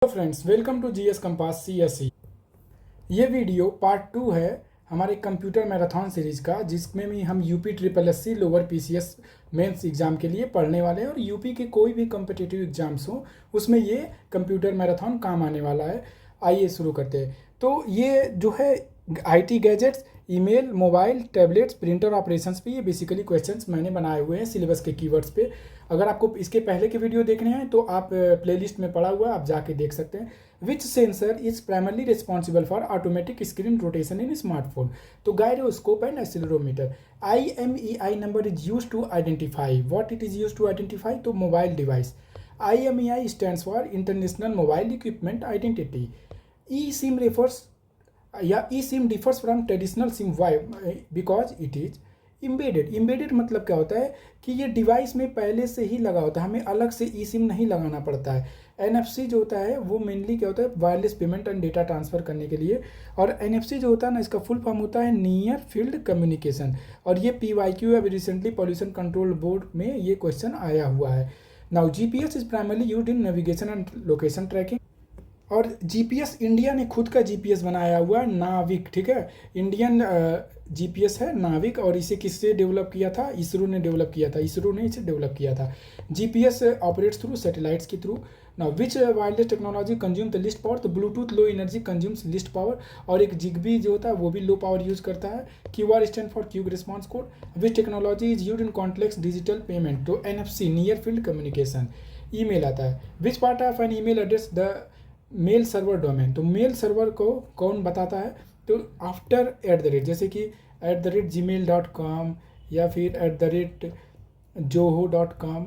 Friends, welcome to GS Compass CSE. ये video part 2 है हमारे कंप्यूटर मैराथन सीरीज का, जिसमें भी हम UP triple SC lower PCS mains exam के लिए पढ़ने वाले हैं और यूपी के कोई भी कम्पिटिटिव एग्जाम्स हो उसमें ये कंप्यूटर मैराथन काम आने वाला है। आइए शुरू करते हैं। तो ये जो है IT gadgets, email, mobile, tablets, printer operations पे ये बेसिकली क्वेश्चंस मैंने बनाए हुए हैं सिलेबस के कीवर्ड्स पे। अगर आपको इसके पहले के वीडियो देखने हैं तो आप प्लेलिस्ट में पड़ा हुआ है, आप जाके देख सकते हैं। Which sensor is primarily responsible for automatic screen rotation in smartphone? तो gyroscope and accelerometer. IMEI number is use to identify what it is use to identify, तो mobile device. IMEI stands for international mobile equipment identity. E SIM refers या e SIM differs from traditional SIM why because it is embedded. Embedded मतलब क्या होता है कि ये device में पहले से ही लगा होता है, हमें अलग से ई सिम नहीं लगाना पड़ता है। NFC जो होता है वो मेनली क्या होता है, wireless payment and data transfer करने के लिए। और NFC जो होता है ना, इसका फुल फॉर्म होता है नियर फील्ड कम्युनिकेशन। और ये PYQ अभी रिसेंटली पॉल्यूशन कंट्रोल बोर्ड में ये क्वेश्चन आया हुआ है। Now GPS is primarily used in navigation and location tracking. और जीपीएस, इंडिया ने खुद का जीपीएस बनाया हुआ है, नाविक। ठीक है, इंडियन जीपीएस है नाविक। और इसे किससे डेवलप किया था? इसरो ने डेवलप किया था, इसरो ने इसे डेवलप किया था। जीपीएस ऑपरेट्स थ्रू सैटेलाइट्स के through. Now which wireless technology consume the least power? तो Bluetooth low energy consumes least power. और एक जिगबी जो होता है वो भी लो पावर यूज करता है। QR stand for quick response code. Which technology is use in complex digital payment? तो NFC near field communication. Email आता है। Which part of an email address the mail server domain? तो mail server को कौन बताता है? तो after @ जैसे कि @gmail.com या फिर @joho.com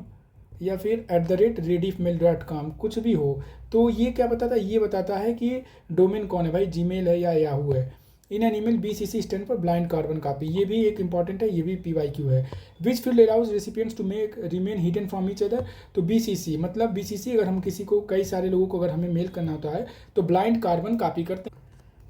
या फिर @rediffmail.com, कुछ भी हो। तो ये क्या बताता है? ये बताता है कि डोमेन कौन है भाई, जीमेल है या याहू है। In an email BCC stand for blind carbon copy, ये भी एक इंपॉर्टेंट है, ये भी PYQ है। Which field allows recipients to make remain hidden from each other? तो BCC मतलब BCC, अगर हम किसी को, कई सारे लोगों को अगर हमें मेल करना होता है तो ब्लाइंड कार्बन कॉपी करते हैं,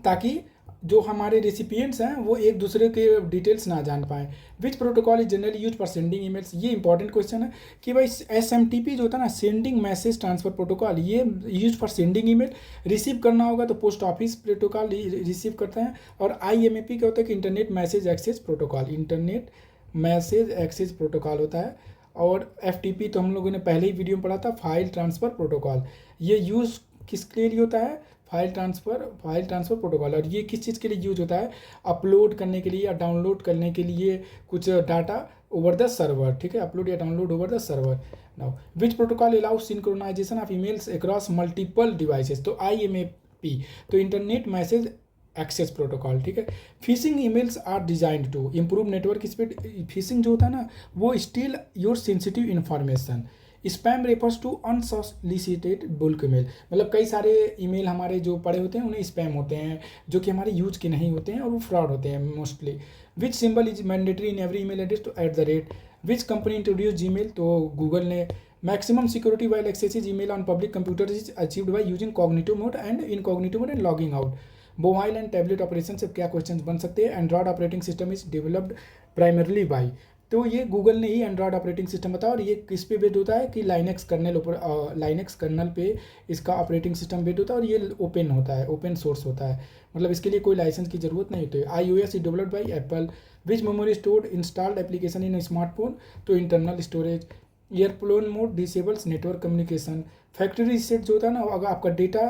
ताकि जो हमारे रेसिपिएंट्स हैं वो एक दूसरे के डिटेल्स ना जान पाएँ। विच protocol is generally use for sending emails? ये इंपॉर्टेंट क्वेश्चन है कि भाई SMTP जो होता है ना, सेंडिंग मैसेज ट्रांसफर प्रोटोकॉल, ये use for sending email. Receive करना होगा तो पोस्ट ऑफिस प्रोटोकॉल रिसीव करते हैं। और IMAP क्या होता है कि internet message access protocol, internet message access protocol होता है। और FTP तो हम लोगों ने पहले ही वीडियो में पढ़ा था, फाइल ट्रांसफ़र प्रोटोकॉल। ये यूज़ किसके लिए होता है? File transfer protocol. और ये किस चीज़ के लिए यूज होता है? अपलोड करने के लिए या डाउनलोड करने के लिए कुछ डाटा ओवर द सर्वर। ठीक है, अपलोड या download over the server. Now which protocol allow synchronization of emails across multiple devices? तो IMAP, तो इंटरनेट मैसेज एक्सेस प्रोटोकॉल। ठीक है। Phishing emails are designed to improve network speed. Phishing जो होता है ना, वो steal your sensitive information. Spam refers to unsolicited bulk mail, मतलब कई सारे ईमेल हमारे जो पड़े होते हैं उन्हें स्पैम होते हैं, जो कि हमारे यूज के नहीं होते हैं और वो फ्रॉड होते हैं mostly. Which symbol is mandatory in every email address? तो @। Which company introduce Gmail? तो गूगल ने। Maximum security while accessing email on public computer is achieved by using cognitive mode and incognitive mode and logging out. Mobile and tablet operation से क्या question बन सकते हैं? Android operating system is developed primarily by. तो ये Google ने ही Android operating system बताया। और ये किस पे बेस्ड होता है कि लाइनेक्स कर्नल पे इसका ऑपरेटिंग सिस्टम बेस्ड होता है। और ये ओपन होता है, ओपन सोर्स होता है, मतलब इसके लिए कोई लाइसेंस की जरूरत नहीं होती है। iOS is developed by Apple. Which memory stored installed application in smartphone? तो internal storage. Airplane mode disables network communication. Factory reset जो होता है ना, अगर आपका डेटा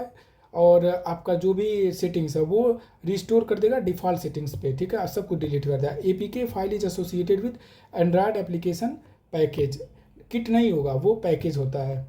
और आपका जो भी सेटिंग्स है वो रिस्टोर कर देगा डिफ़ॉल्ट सेटिंग्स पे। ठीक है, सब कुछ डिलीट कर देगा। APK file is associated with Android application package. Kit नहीं होगा, वो पैकेज होता है।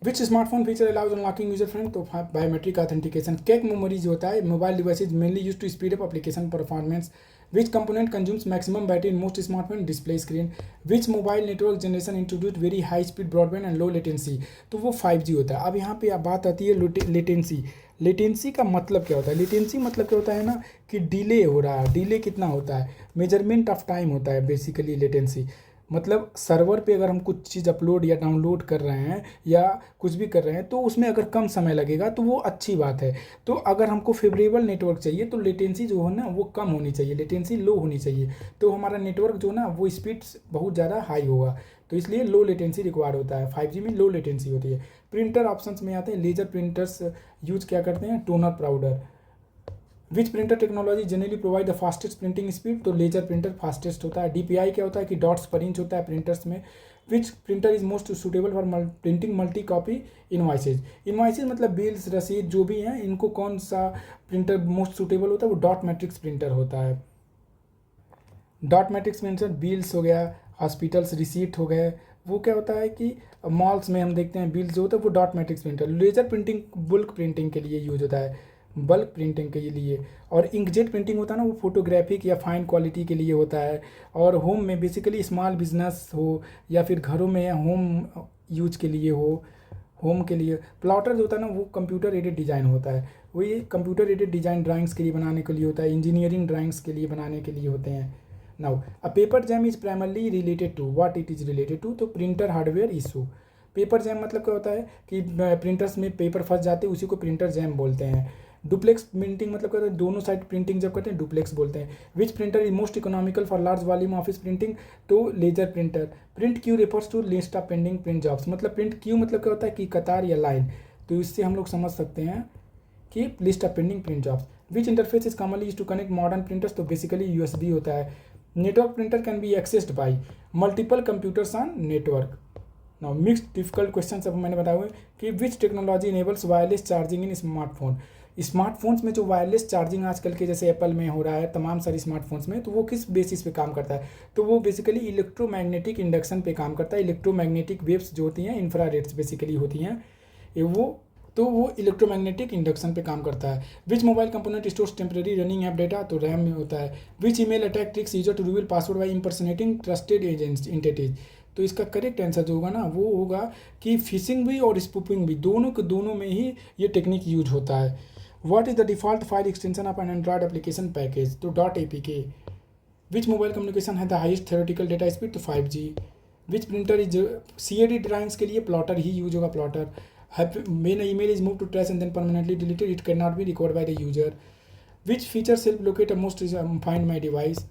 Which smartphone feature allows unlocking user friend? तो बायोमेट्रिक ऑथेंटिकेशन। कैक मेमोरी जो होता है, mobile devices mainly use to speed up application performance. Which component consumes maximum battery in most smartphone? Display screen. Which mobile network generation introduce very high speed broadband and low latency? तो वो 5G होता है। अब यहाँ पे बात आती है लेटेंसी। लेटेंसी का मतलब क्या होता है? लेटेंसी मतलब क्या होता है ना, कि डिले हो रहा है। डिले कितना होता है? मेजरमेंट ऑफ टाइम होता है बेसिकली लेटेंसी। मतलब सर्वर पे अगर हम कुछ चीज़ अपलोड या डाउनलोड कर रहे हैं या कुछ भी कर रहे हैं तो उसमें अगर कम समय लगेगा तो वो अच्छी बात है। तो अगर हमको फेवरेबल नेटवर्क चाहिए तो लेटेंसी जो है ना वो कम होनी चाहिए, लेटेंसी लो होनी चाहिए। तो हमारा नेटवर्क जो ना वो स्पीड बहुत ज़्यादा हाई होगा, तो इसलिए लो लेटेंसी रिक्वायर्ड होता है। 5G में लो लेटेंसी होती है। प्रिंटर ऑप्शंस में आते हैं, लेजर प्रिंटर्स यूज क्या करते हैं, toner powder. Which printer technology generally provide the fastest printing speed, तो लेजर प्रिंटर फास्टेस्ट होता है। डीपीआई क्या होता है कि डॉट्स पर इंच होता है प्रिंटर्स में। Which printer is most suitable for printing multi copy invoices, invoices मतलब बिल्स रसीद जो भी हैं, इनको कौन सा प्रिंटर मोस्ट सुटेबल होता है, वो डॉट मैट्रिक्स प्रिंटर होता है। डॉट मैट्रिक्स प्रिंटर बिल्स हो गया, हॉस्पिटल्स रिसीट हो गए, वो क्या होता है कि मॉल्स में हम देखते हैं बिल्स जो होता है वो dot matrix printer. Laser printing bulk printing के लिए यूज होता है, बल्क प्रिंटिंग के लिए। और इंकजेट प्रिंटिंग होता है ना, वो फोटोग्राफिक या फाइन क्वालिटी के लिए होता है। और होम में बेसिकली स्मॉल बिजनेस हो या फिर घरों में होम यूज के लिए हो, होम के लिए। प्लॉटर जो होता है ना, वो कंप्यूटर एडेड डिज़ाइन होता है, वो ये कंप्यूटर एडेड डिज़ाइन ड्राइंग्स के लिए बनाने के लिए होता है, इंजीनियरिंग ड्राइंग्स के लिए बनाने के लिए होते हैं। Now a paper jam is primarily related to, what it is related to, तो printer hardware issue. Paper jam मतलब क्या होता है कि प्रिंटर्स में पेपर फंस जाते हैं, उसी को प्रिंटर जैम बोलते हैं। डुप्लेक्स प्रिंटिंग मतलब क्या होता है, दोनों साइड प्रिंटिंग जब करते हैं डुप्लेक्स बोलते हैं। Which printer is most economical for large volume office printing, तो laser printer. Print queue refers to list of pending print jobs, मतलब प्रिंट क्यू मतलब क्या होता है कि कतार या लाइन, तो इससे हम लोग समझ सकते हैं कि list of pending print jobs. Which interface is commonly use to connect modern printers, तो बेसिकली यूएसबी होता है। Network printer can be accessed by multiple computers on network. Now mixed difficult question अब मैंने बताया हुआ है कि which technology enables wireless charging in smartphone. Smartphones में जो वायरलेस चार्जिंग आजकल के जैसे एप्पल में हो रहा है, तमाम सारे स्मार्टफोन्स में, तो वो किस बेसिस पे काम करता है, तो वो बेसिकली इलेक्ट्रोमैग्नेटिक इंडक्शन पे काम करता है। इलेक्ट्रोमैग्नेटिक वेव्स जो होती हैं, इंफ्रारेड्स बेसिकली होती हैं वो इलेक्ट्रोमैग्नेटिक इंडक्शन पे काम करता है। Which mobile component stores temporary running app data, तो रैम में होता है। Which email attack tricks user to reveal password by impersonating trusted entities, तो इसका करेक्ट आंसर जो होगा ना वो होगा कि फिशिंग भी और स्पूपिंग भी, दोनों के दोनों में ही ये टेक्निक यूज होता है। What is the default file extension of N Android application package, तो .apk। विच मोबाइल कम्युनिकेशन है the highest theoretical data speed, तो 5G। Which printer is CAD drawings के लिए प्लॉटर ही यूज होगा, plotter. When an email is moved to trash and then permanently deleted, it cannot be recovered by the user. Which feature self-locate most find my device?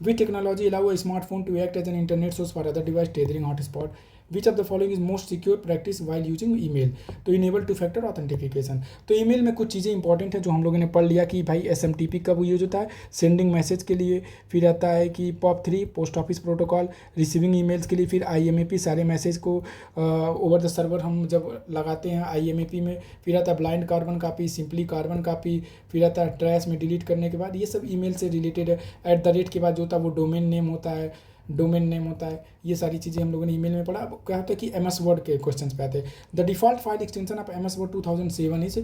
Which technology allow a smartphone to act as an internet source for other device tethering hotspot? Which of the following is most secure practice while using email? तो enable two factor authentication. तो email में कुछ चीज़ें important हैं जो हम लोगों ने पढ़ लिया कि भाई SMTP कब यूज होता है, सेंडिंग मैसेज के लिए। फिर आता है कि POP3 post office protocol, receiving emails के लिए। फिर IMAP सारे मैसेज को ओवर द सर्वर हम जब लगाते हैं IMAP में। फिर आता है blind carbon copy, simply carbon copy. फिर आता है ट्रैश में डिलीट करने के बाद, ये सब ईमेल से रिलेटेड है। @ के बाद जो होता है वो डोमेन नेम होता है, ये सारी चीज़ें हम लोगों ने ईमेल में पढ़ा। अब क्या होता है कि MS वर्ड के क्वेश्चंस पे आते हैं। The default file extension of MS word 2007 is,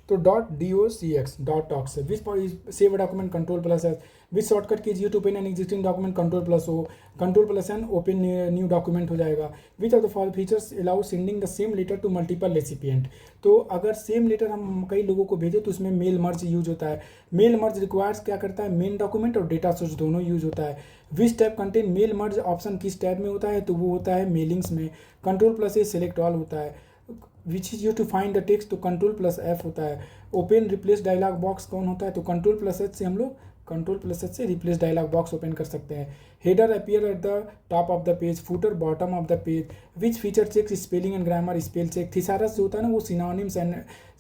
तो .docx .tox। Which save document Ctrl+S। Which shortcut keys you to open an existing document Ctrl+O, Ctrl+N open new document हो जाएगा। Which of the following features allow sending the same letter to multiple recipient, तो अगर same letter हम कई लोगों को भेजें तो उसमें मेल मर्ज यूज होता है। मेल मर्ज रिक्वायर्स क्या करता है, मेन डॉक्यूमेंट और डेटा सोर्स दोनों यूज होता है। Which tab contain mail merge option किस टैब में होता है, तो वो होता है मेलिंग्स में। Ctrl+A सेलेक्ट ऑल होता है। Which is use to find the text, तो Ctrl+F होता है। ओपन रिप्लेस डायलॉग बॉक्स कौन होता है, तो Ctrl+H से हम लोग Ctrl+H से रिप्लेस डायलॉग बॉक्स ओपन कर सकते हैं। Header appear at the top of the page, footer bottom of the page. Which feature checks spelling and grammar, spell check. Thesaurus जो होता है ना, वो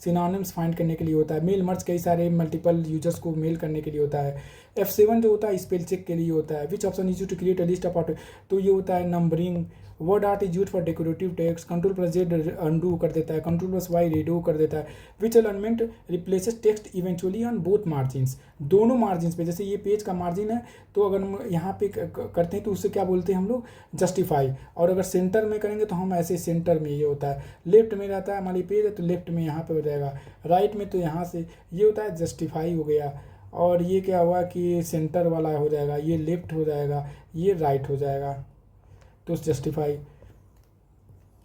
सिनोनिम्स फाइंड करने के लिए होता है। मेल मर्ज कई सारे मल्टीपल यूजर्स को मेल करने के लिए होता है। F7 जो होता है स्पेल चेक के लिए होता है। Which option is use to create a list of, तो ये होता है numbering. Word art is use for decorative text. Ctrl+Z undo कर देता है, Ctrl+Y रेडो कर देता है। Which element replaces text eventually on both margins, दोनों मार्जिन्स पे। जैसे ये पेज का मार्जिन है, तो अगर हम यहाँ पे करते हैं तो उससे क्या बोलते हैं हम लोग, जस्टिफाई। और अगर सेंटर में करेंगे तो हम ऐसे सेंटर में, ये होता है। लेफ्ट में रहता है हमारी पेज है तो लेफ्ट में यहाँ पे हो जाएगा, राइट में तो यहाँ से, ये होता है जस्टिफाई हो गया। और ये क्या हुआ कि सेंटर वाला हो जाएगा, ये लेफ्ट हो जाएगा, ये राइट हो जाएगा, तो जस्टिफाई।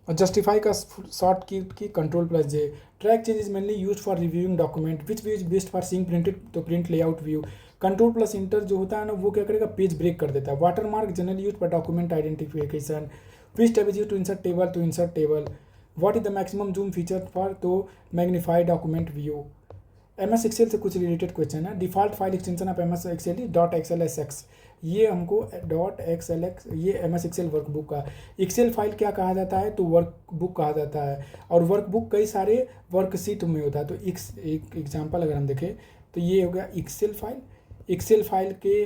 और जस्टिफाई का शॉर्ट की Ctrl+J। Track change is mainly use for reviewing document. Which view is best for seeing printed, तो प्रिंट लेआउट व्यू। Ctrl+Enter जो होता है ना, वो क्या करेगा, पेज ब्रेक कर देता है। Watermark generally use for document identification. Which tab is use to insert table, तो insert table. What is the maximum zoom feature for, तो magnify document view. MS Excel से कुछ रिलेटेड क्वेश्चन है। Default file extension of MS Excel is .xlsx। ये हमको .xlx ये MS Excel workbook का एक्सेल फाइल क्या कहा जाता है, तो वर्कबुक कहा जाता है। और वर्कबुक कई सारे वर्कशीट में होता है। तो एक एग्जांपल अगर हम देखें तो ये हो गया एक्सेल फाइल के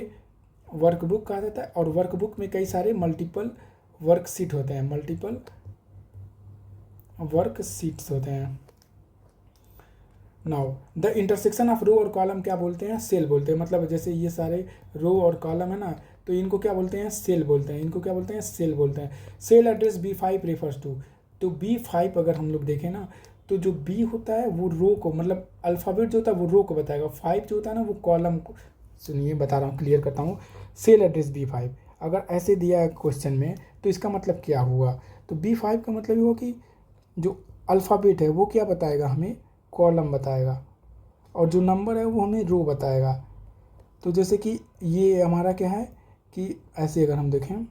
वर्कबुक कहा जाता है। और वर्कबुक में कई सारे मल्टीपल वर्कशीट होते हैं, मल्टीपल वर्कशीट्स होते हैं। नाउ द इंटरसेक्शन ऑफ रो और कॉलम क्या बोलते हैं, सेल बोलते हैं। मतलब जैसे ये सारे रो और कॉलम है ना, तो इनको क्या बोलते हैं, सेल बोलते हैं। इनको क्या बोलते हैं, सेल बोलते हैं। Cell address B5 refers to, तो B5 अगर हम लोग देखें ना, तो जो B होता है वो रो को, मतलब अल्फ़ाबेट जो होता है वो रो को बताएगा, 5 जो होता है ना वो कॉलम को। सुनिए बता रहा हूँ, क्लियर करता हूँ। सेल एड्रेस B5 अगर ऐसे दिया है क्वेश्चन में, तो इसका मतलब क्या हुआ, तो B5 का मतलब ये हुआ कि जो अल्फ़ाबेट है वो क्या बताएगा हमें, कॉलम बताएगा, और जो नंबर है वो हमें रो बताएगा। तो जैसे कि ये हमारा क्या है कि ऐसे अगर हम देखें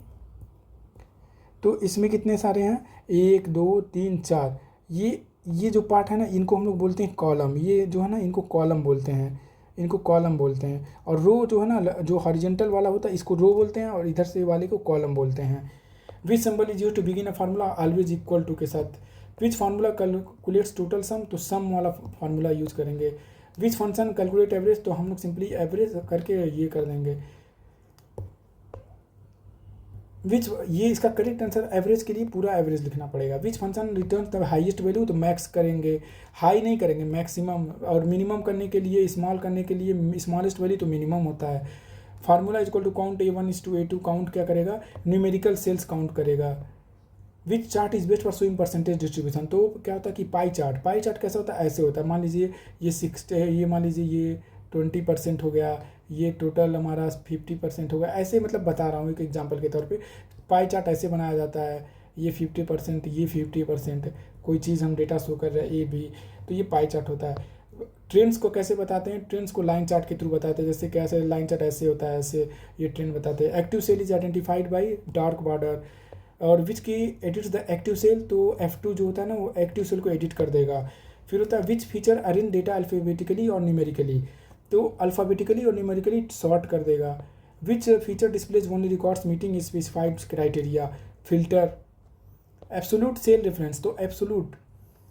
तो इसमें कितने सारे हैं, 1 2 3 4, ये जो पार्ट है ना इनको हम लोग बोलते हैं कॉलम। ये जो है ना इनको कॉलम बोलते हैं, इनको कॉलम बोलते हैं। और रो जो है ना, जो हॉरिजॉन्टल वाला होता है इसको रो बोलते हैं, और इधर से वाले को कॉलम बोलते हैं। Which symbol is use to begin a formula, always equal to के साथ। Which formula calculates total sum, तो सम वाला फार्मूला यूज करेंगे। विच फंक्शन कैलकुलेट एवरेज, तो हम लोग सिंपली एवरेज करके ये कर देंगे। विच, ये इसका करेक्ट आंसर, एवरेज के लिए पूरा एवरेज लिखना पड़ेगा। Which function return the highest value, तो मैक्स करेंगे, हाई नहीं करेंगे, मैक्सिमम। और मिनिमम करने के लिए, स्मॉल करने के लिए स्मॉलेस्ट वैल्यू तो मिनिमम होता है। Formula is equal to count A1:A2, count क्या करेगा, न्यूमेरिकल सेल्स काउंट करेगा। Which chart is best for showing percentage distribution, तो क्या होता है कि पाई चार्ट कैसा होता है, ऐसे होता है। मान लीजिए ये 60 है, ये मान लीजिए ये 20% हो गया, ये टोटल हमारा 50% हो गया, ऐसे मतलब बता रहा हूँ एक एग्जांपल के तौर पे। पाई चार्ट ऐसे बनाया जाता है, ये 50%, ये 50%, कोई चीज़ हम डेटा शो कर रहे हैं A B, तो ये पाई चार्ट होता है। ट्रेंड्स को कैसे बताते हैं, ट्रेंड्स को लाइन चार्ट के थ्रू बताते हैं। जैसे कैसे लाइन चार्ट ऐसे होता है, ऐसे ये ट्रेंड बताते हैं। Active cell is identified by dark border, और विच की एडिट्स द एक्टिव सेल, तो F2 जो होता है ना वो एक्टिव सेल को एडिट कर देगा। फिर होता है which feature arrange data alphabetically और न्यूमेरिकली, तो अल्फ़ाबेटिकली और न्यूमेरिकली सॉर्ट कर देगा। Which feature displays only records meeting specified criteria, filter. Absolute cell reference, तो एब्सोल्यूट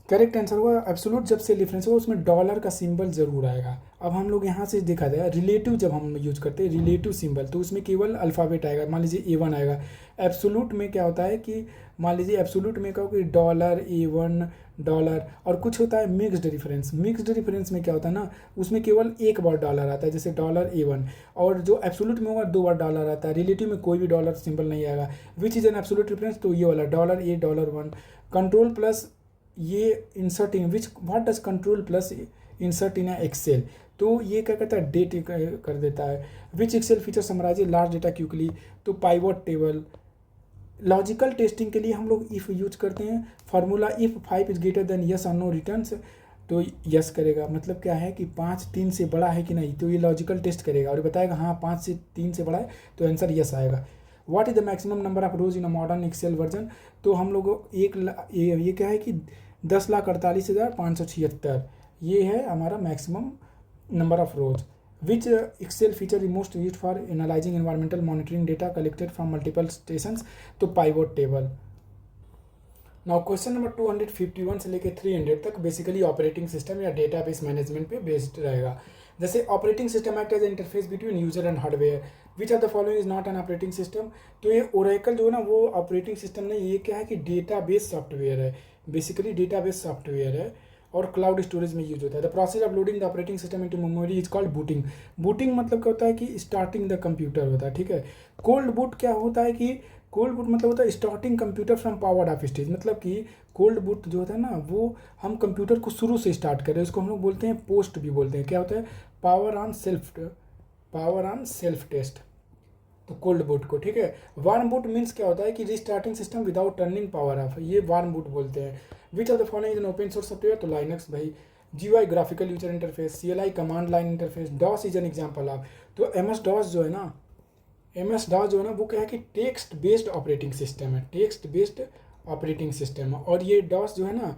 करेक्ट आंसर होगा। एब्सोल्यूट जब सेल रेफरेंस होगा उसमें डॉलर का सिंबल जरूर आएगा। अब हम लोग यहाँ से देखा जाए रिलेटिव, जब हम यूज करते हैं रिलेटिव सिंबल, तो उसमें केवल अल्फ़ाबेट आएगा। मान लीजिए A1 आएगा। एब्सोल्यूट में क्या होता है कि मान लीजिए एब्सोल्यूट में कहो कि $A1 डॉलर, और कुछ होता है मिक्स्ड रेफरेंस। मिक्स्ड रेफरेंस में क्या होता है ना, उसमें केवल एक बार डॉलर आता है, जैसे $A1, और जो एब्सोल्यूट में होगा 2 बार डॉलर आता है। रिलेटिव में कोई भी डॉलर सिंबल नहीं आएगा। Which is an absolute reference, तो ये वाला $A, $1। कंट्रोल प्लस ये insert in, which what does control plus insert in Excel, तो ये क्या कहता है, डेट कर देता है। Which Excel feature summarise large data quickly, तो पाइवट टेबल। लॉजिकल टेस्टिंग के लिए हम लोग इफ़ यूज करते हैं। Formula if 5 is greater than yes और नो रिटर्न्स, तो यस करेगा। मतलब क्या है कि 5 3 से बड़ा है कि नहीं, तो ये लॉजिकल टेस्ट करेगा और बताएगा हाँ 5 से 3 से बड़ा है, तो आंसर यस आएगा। What is the maximum number of rows in a modern Excel version, तो हम लोग ये क्या है कि 10,48,576, ये है हमारा maximum number of rows. Which Excel feature is most used for analysing environmental monitoring data collected from multiple stations, तो pivot table. Now question number 251 से लेकर 300 तक बेसिकली ऑपरेटिंग सिस्टम या डेटाबेस मैनेजमेंट पे बेस्ड रहेगा। जैसे operating system act as interface between user and hardware, which of the following is not an operating system, तो ये ओरेकल जो है ना वो ऑपरेटिंग सिस्टम नहीं, ये क्या है कि डेटाबेस सॉफ्टवेयर है, बेसिकली डेटाबेस सॉफ्टवेयर है और क्लाउड स्टोरेज में यूज होता है। The process of loading the operating system into memory is called booting. Booting मतलब क्या होता है कि स्टार्टिंग द कंप्यूटर होता है, ठीक है। कोल्ड बूट क्या होता है कि कोल्ड बूट मतलब होता है starting computer from power of stage, मतलब कि कोल्ड बूट जो होता है ना वो हम कंप्यूटर को शुरू से स्टार्ट करें, उसको हम लोग बोलते हैं पोस्ट भी बोलते हैं। क्या होता है, पावर ऑन सेल्फ टेस्ट, तो कोल्ड बूट को, ठीक है। वार्म बूट मीन्स क्या होता है कि restarting system without turning power off, ये वार्म बूट बोलते हैं। Which of the following is an open source software, तो लाइनक्स भाई। GUI graphical user interface, CLI command line interface, DOS is an example of, तो MS DOS जो है ना वो क्या है कि टेक्स्ट बेस्ड ऑपरेटिंग सिस्टम है, टेक्स्ट बेस्ड ऑपरेटिंग सिस्टम है। और ये DOS जो है ना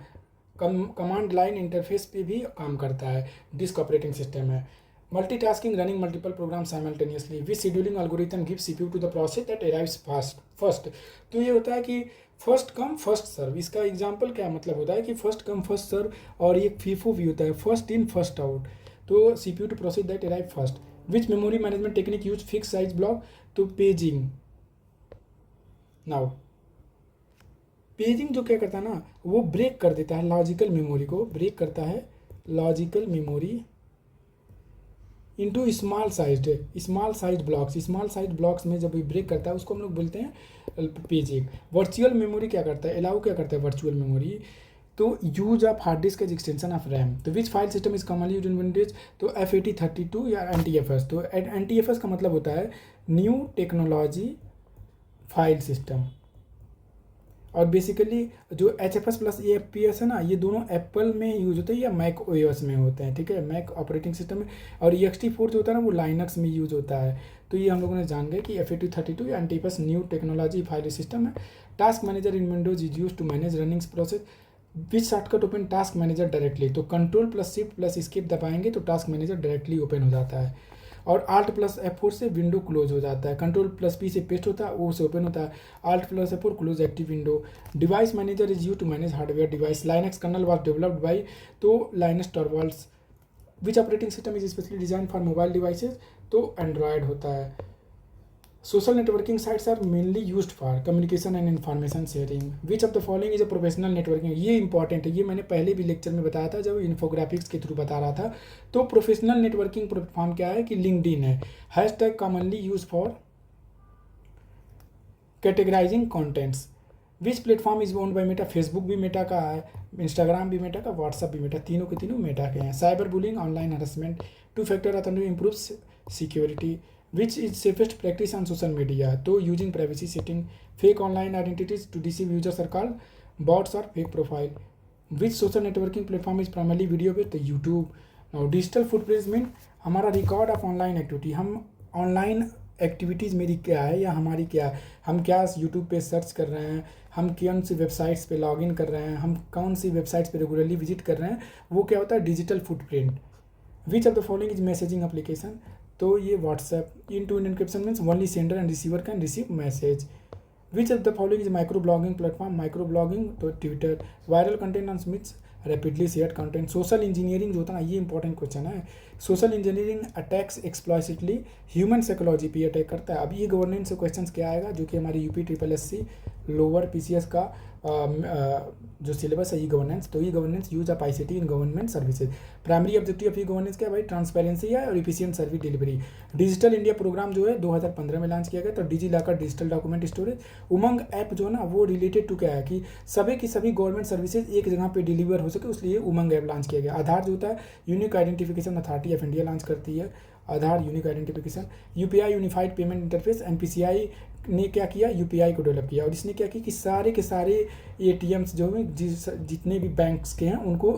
कमांड लाइन इंटरफेस पे भी काम करता है, डिस्क ऑपरेटिंग सिस्टम है। Multitasking running multiple program simultaneously which scheduling algorithm give CPU to the process that arrives first. तो ये होता है कि फर्स्ट कम फर्स्ट सर्व। इसका एग्जाम्पल क्या मतलब होता है कि फर्स्ट कम फर्स्ट सर्व, और ये फीफो भी होता है, फर्स्ट इन फर्स्ट आउट। तो CPU to process that arrive first. Which memory management technique use fix size block? तो पेजिंग। नाउ पेजिंग जो क्या करता है ना, वो ब्रेक कर देता है लॉजिकल मेमोरी को, ब्रेक करता है logical memory into small sized blocks. Small size blocks में जब ये ब्रेक करता है उसको हम लोग बोलते हैं पेजिंग। वर्चुअल मेमोरी क्या करता है, अलाउ क्या करता है वर्चुअल मेमोरी? तो use of hard disk as extension of RAM. तो which file system is commonly used in Windows? तो FAT32 या NTFS। तो NTFS का मतलब होता है न्यू टेक्नोलॉजी फाइल सिस्टम। और बेसिकली जो HFS प्लस AFPS है ना, ये दोनों एप्पल में यूज होते हैं या मैक OS में होते हैं, ठीक है, मैक ऑपरेटिंग सिस्टम में। और EXT4 जो होता है ना, वो लाइनक्स में यूज होता है। तो ये हम लोगों ने जान गए कि FAT32 या NTFS new technology file system है। Task manager in Windows is use to manage running process. Which shortcut open task manager directly? तो control plus shift plus escape दबाएंगे तो टास्क मैनेजर डायरेक्टली ओपन हो जाता है। और Alt plus F4 से window close हो जाता है। कंट्रोल प्लस P से पेस्ट होता है, O से ओपन होता है। Alt plus F4 close active window. Device manager is use to manage hardware device. Linux kernel was developed by तो Linus Torvalds. Which operating system is specially design for mobile devices? तो Android होता है। Social networking sites are mainly used for communication and information sharing. Which of the following is a professional networking? ये important है, ये मैंने पहले भी lecture में बताया था जब इन्फोग्राफिक्स के थ्रू बता रहा था। तो प्रोफेशनल नेटवर्किंग प्लेटफॉर्म क्या है कि लिंक्डइन है। Hashtag commonly use for categorising contents. Which platform is owned by Meta? Facebook भी मेटा का है, इंस्टाग्राम भी मेटा का, व्हाट्सअप भी मेटा, तीनों के तीनों मेटा के हैं। Cyber bullying, online harassment, 2-factor authentication improves security. Which is safest practice on social media? तो using privacy setting. Fake online identities to deceive users are called bots or fake profile. Which social networking platform is primarily video based? तो YouTube. Now digital footprints mean हमारा record of online activity. हम online activities मेरी क्या है या हमारी क्या है, हम क्या यूट्यूब पे सर्च कर रहे हैं, हम कौन सी वेबसाइट्स पे लॉगिन कर रहे हैं, हम कौन सी वेबसाइट्स पे रेगुलरली विजिट कर रहे हैं, वो क्या होता है digital footprint. Which of the following is messaging application? तो ये WhatsApp. End to encryption means only sender and receiver can receive message. Which of the following is microblogging platform? Microblogging तो Twitter. Viral content on means rapidly share content. Social engineering जो होता है ना, ये important question है। Social engineering attacks एक्सप्लॉइटली human psychology पे attack करता है। अब ये गवर्नेंस से क्वेश्चन क्या आएगा, जो कि हमारी UPSSC लोअर PCS का जो सिलेबस है ई गवर्नेंस। तो e governance use of ICT in government services. Primary objective of e governance क्या है भाई? ट्रांसपेरेंसी है और efficient service delivery. Digital India programme जो है 2015 में लॉन्च किया गया। तो DigiLocker digital document storage. Umang app जो है ना, वो रिलेटेड टू क्या है कि सभी की सभी गवर्नमेंट सर्विसेज एक जगह पे डिलीवर हो सके, उसलिए उमंग ऐप लॉन्च किया गया। आधार जो होता है unique identification authority of India launch करती है Aadhaar unique identification. UPI unified payment interface. NPCI ने क्या किया, UPI को डेवलप किया। और इसने क्या किया कि सारे के सारे ATMs जो हैं जितने भी बैंक्स के हैं उनको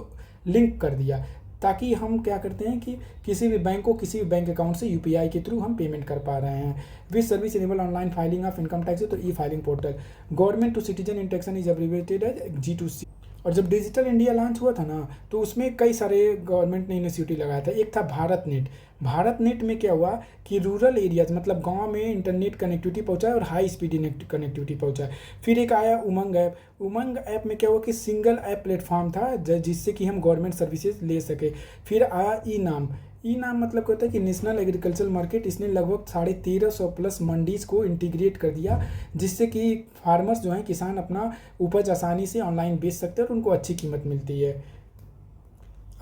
लिंक कर दिया, ताकि हम क्या करते हैं कि किसी भी बैंक को किसी भी बैंक अकाउंट से UPI के थ्रू हम पेमेंट कर पा रहे हैं। Which service enable online filing of income tax? तो e filing portal. Government to citizen interaction is abbreviated as G2C। और जब डिजिटल इंडिया लॉन्च हुआ था ना, तो उसमें कई सारे गवर्नमेंट ने इनिशिएटिव लगाया था। एक था भारत नेट। भारत नेट में क्या हुआ कि रूरल एरियाज मतलब गांव में इंटरनेट कनेक्टिविटी पहुंचाए और हाई स्पीड कनेक्टिविटी पहुंचाए। फिर एक आया उमंग ऐप। उमंग ऐप में क्या हुआ कि सिंगल ऐप प्लेटफॉर्म था जिससे कि हम गवर्नमेंट सर्विसेज ले सके। फिर आया ई नाम। ई नाम मतलब क्या होता है कि नेशनल एग्रीकल्चर मार्केट। इसने लगभग 1350 प्लस मंडीज को इंटीग्रेट कर दिया, जिससे कि फार्मर्स जो हैं किसान अपना उपज आसानी से ऑनलाइन बेच सकते हैं और उनको अच्छी कीमत मिलती है।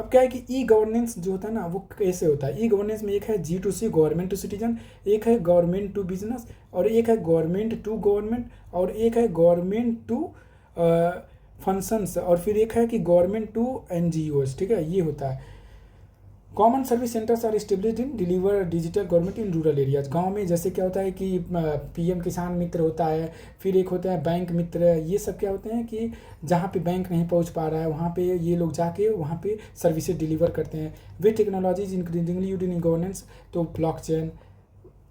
अब क्या है कि ई गवर्नेंस जो होता है ना, वो कैसे होता है? ई गवर्नेंस में एक है G2C गवर्नमेंट टू सिटीजन, एक है गवर्नमेंट टू बिजनेस, और एक है गवर्नमेंट टू गवर्नमेंट, और एक है गवर्नमेंट टू फंक्शंस, और फिर एक है कि गवर्नमेंट टू NGOs। ठीक है, ये होता है। Common service centres are established in deliver digital government in rural areas. गांव में जैसे क्या होता है कि PM किसान मित्र होता है, फिर एक होता है बैंक मित्र। ये सब क्या होते हैं कि जहाँ पे बैंक नहीं पहुँच पा रहा है वहाँ पे ये लोग जाके वहाँ पे सर्विसेज डिलीवर करते हैं। Which technologies increasingly used in governance? तो ब्लॉकचेन।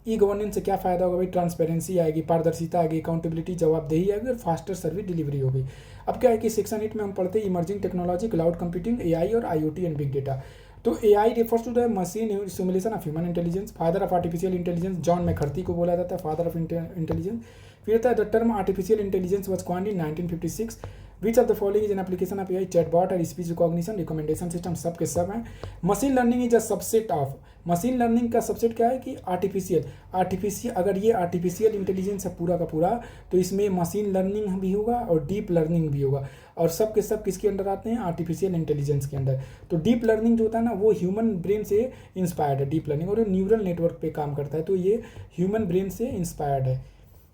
ई गवर्नेंस से क्या फ़ायदा होगा भाई? ट्रांसपेरेंसी आएगी, पारदर्शिता आएगी, अकाउंटेबिलिटी, जवाबदेही आएगी और फास्टर सर्विस डिलीवरी होगी। अब क्या है कि सेक्शन 8 में हम पढ़ते हैं emerging technology, cloud computing, AI और IoT एंड बिग डेटा। तो AI refers to the machine simulation of human intelligence. Father of artificial intelligence John मैकर्थी को बोला जाता है फादर ऑफ इंटेलिजेंस। फिर आता है the term artificial intelligence was coined in 1956। Which of the following is an application of AI chatbot और speech recognition recommendation system, सब के सब हैं। Machine learning is a subset of, machine learning का subset क्या है कि आर्टिफिशियल अगर ये आर्टिफिशियल इंटेलिजेंस है पूरा का पूरा, तो इसमें मशीन लर्निंग भी होगा और डीप लर्निंग भी होगा, और सब के सब किसके अंडर आते हैं, आर्टिफिशियल इंटेलिजेंस के अंदर। तो डीप लर्निंग जो होता है ना वो ह्यूमन ब्रेन से इंस्पायर्ड है डीप लर्निंग, और न्यूरल नेटवर्क पे काम करता है, तो ये ह्यूमन ब्रेन से इंस्पायर्ड है।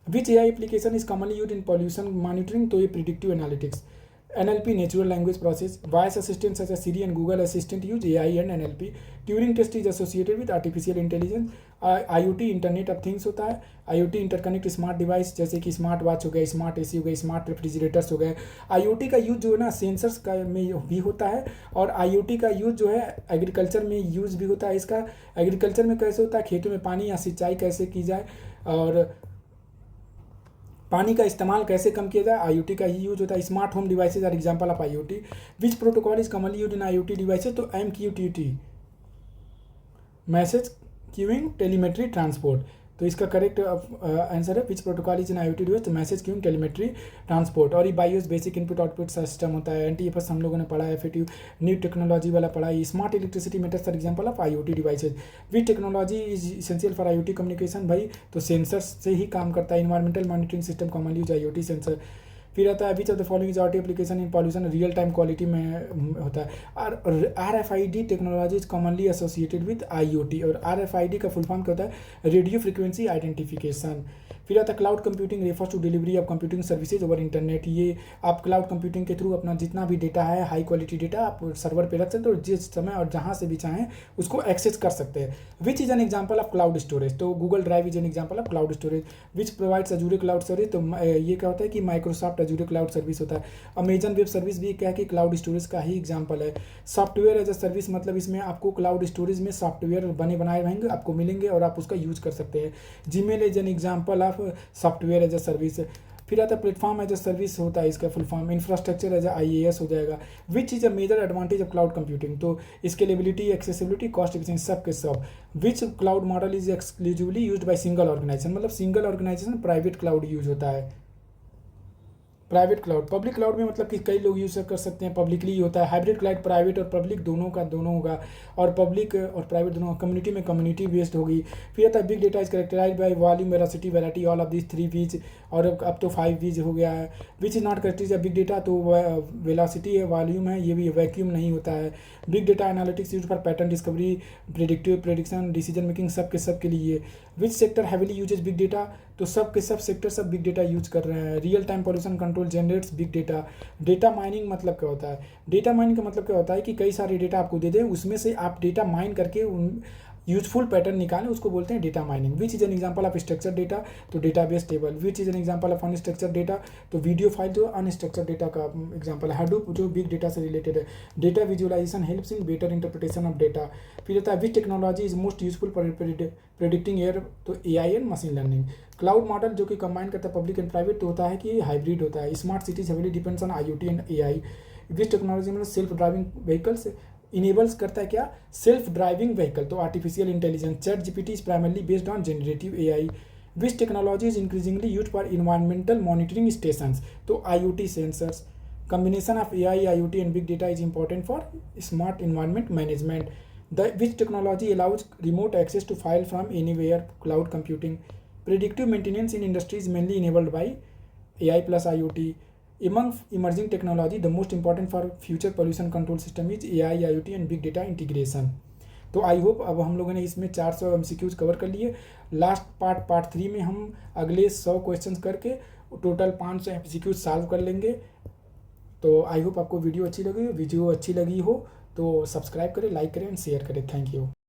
विच AI application is commonly use in pollution monitoring, तो ये predictive analytics. NLP natural language process, voice assistants such as Siri and Google Assistant use AI and NLP. Turing test is associated with artificial intelligence. IoT internet of things होता है। IoT interconnect smart device जैसे कि smart watch हो गया, smart AC हो गया, smart refrigerators हो गए। IoT का यूज जो है ना सेंसर्स का में भी होता है, और IoT का यूज जो है एग्रीकल्चर में यूज भी होता है। इसका एग्रीकल्चर में कैसे होता है, खेतों में पानी या सिंचाई कैसे की जाए और पानी का इस्तेमाल कैसे कम किया जाए, IoT का ही यूज होता है। Smart home devices are example of IoT। Which protocol is commonly use in IoT devices, तो MQTT message queuing telemetry transport, तो इसका करेक्ट आंसर है which protocol is in IoT device, तो मैसेज क्यूइंग टेलीमेट्री ट्रांसपोर्ट। और ये BIOS basic input output system होता है। NTFS हम लोगों ने पढ़ा है, FATU न्यू टेक्नोलॉजी वाला पढ़ा है। Smart electricity meters for example of IoT devices. Which technology is essential for IoT communication, भाई तो सेंसर्स से ही काम करता है। Environmental monitoring system commonly use IoT sensor. फिर आता है which of the following is IoT application in pollution, real time quality में होता है। RFID technology is commonly associated with IoT, और RFID का फुल फॉर्म क्या होता है, रेडियो फ्रीक्वेंसी आइडेंटिफिकेशन। फिर आता है cloud computing refers to delivery of computing services over internet. ये आप क्लाउड कंप्यूटिंग के थ्रू अपना जितना भी डेटा है हाई क्वालिटी डेटा आप सर्वर पे रख सकते हो, और जिस समय और जहाँ से भी चाहें उसको एक्सेस कर सकते हैं। Which is an example of cloud storage, तो Google Drive is an example of cloud storage. Which provides Azure cloud service, तो ये क्या होता है कि माइक्रोसॉफ्ट अजूर क्लाउड सर्विस होता है। अमेजन वेब सर्विस भी क्या है कि क्लाउड स्टोरेज का ही एग्जांपल है। सॉफ्टवेयर एज अ सर्विस, मतलब इसमें आपको क्लाउड स्टोरेज में सॉफ्टवेयर बने बनाए रहेंगे, आपको मिलेंगे और आप उसका यूज कर सकते हैं। Gmail is an example of software as a service. फिर आता है प्लेटफॉर्म एज अ सर्विस होता है, इसका full form infrastructure as IaaS हो जाएगा। Which is a major advantage of cloud computing, तो स्केलेबिलिटी, एक्सेसिबिलिटी, कॉस्ट एफिशिएंसी, सब के सब। Which cloud model is exclusively used by single organisation, मतलब single organisation private cloud use होता है। Private cloud, public cloud में मतलब कि कई लोग यूज कर सकते हैं, पब्लिकली होता है। हाइब्रिड क्लाउड प्राइवेट और पब्लिक दोनों का दोनों होगा, और पब्लिक और प्राइवेट दोनों। कम्युनिटी में कम्युनिटी बेस्ड होगी। फिर आता है big data is characterize by volume, velocity, variety, all of this 3 V's, और अब तो 5 V's हो गया है। Which is not characterize big data, तो वेलोसिटी है, वॉल्यूम है, ये भी वैक्यूम नहीं होता है। Big data analytics use for pattern discovery, predictive prediction, decision making, सब के लिए। Which sector heavily uses big data, तो सब के सब सेक्टर सब बिग डेटा यूज कर रहे हैं। Real time pollution control generates big data. Data mining मतलब क्या होता है, डेटा माइनिंग का मतलब क्या होता है कि कई सारे डेटा आपको दे दें, उसमें से आप डेटा माइन करके उन यूजफुल पैटर्न निकालें, उसको बोलते हैं data mining. Which is an example of structure data, तो database table. Which is an example of unstructured data, तो वीडियो फाइल जो अनस्ट्रक्चर डेटा का एग्जांपल है। हडूप जो बिग डेटा से रिलेटेड है। Data visualisation helps in better interpretation of data. फिर होता है which technology is most useful for predicting air, तो AI and machine learning. Cloud model जो कि कंबाइन करता है पब्लिक एंड प्राइवेट, तो होता है कि हाइब्रिड होता है। Smart cities heavily depends on IoT and AI। Which technology मतलब सेल्फ ड्राइविंग व्हीकल्स इनेबल्स करता है क्या, सेल्फ ड्राइविंग व्हीकल, तो artificial intelligence. ChatGPT is primarily based on generative AI। Which technology is increasingly use for environmental monitoring stations, तो IoT sensors. combination of AI, IoT and big data is important for smart environment management. Which technology allows remote access to file from anywhere, cloud computing. Predictive maintenance in industry is mainly enabled by AI plus IoT. Among emerging technology, the most important for future pollution control system is AI, IoT and big data integration. तो I hope अब हम लोगों ने इसमें 400 MCQs cover कर लिए। Last part 3 में हम अगले 100 क्वेश्चंस करके टोटल 500 MCQs सॉल्व कर लेंगे। तो आई होप आपको वीडियो अच्छी लगी हो तो सब्सक्राइब करें, लाइक करें एंड शेयर करें। Thank you.